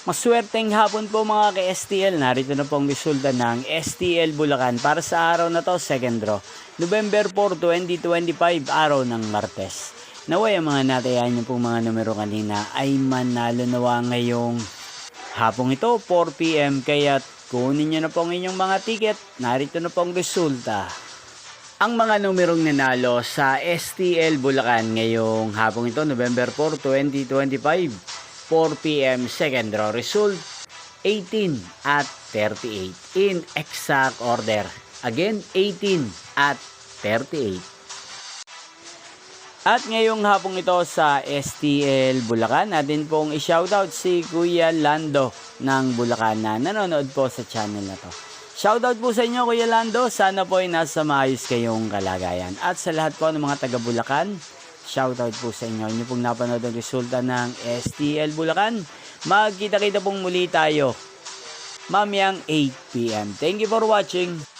Maswerteng hapon po mga ka-STL. Narito na po ang resulta ng STL Bulacan para sa araw na to, second draw. November 4, 2025, araw ng Martes. Naway ang mga natayan niyo pong mga numero kanina ay manalo nawa ngayong hapong ito, 4 PM. Kaya kunin niyo na po ang inyong mga ticket. Narito na po ang resulta. Ang mga numerong nanalo sa STL Bulacan ngayong hapong ito, November 4, 2025, 4 PM, second draw result, 18 at 38 in exact order. Again, 18 at 38. At ngayong hapong ito sa STL Bulacan, natin pong i-shoutout si Kuya Lando ng Bulacan na nanonood po sa channel na to. Shoutout po sa inyo Kuya Lando, sana po ay nasa maayos kayong kalagayan. At sa lahat po ng mga taga Bulacan, shoutout po sa inyo. Inyo pong napanood ang resulta ng STL Bulacan. Magkita-kita pong muli tayo mamayang 8 PM. Thank you for watching.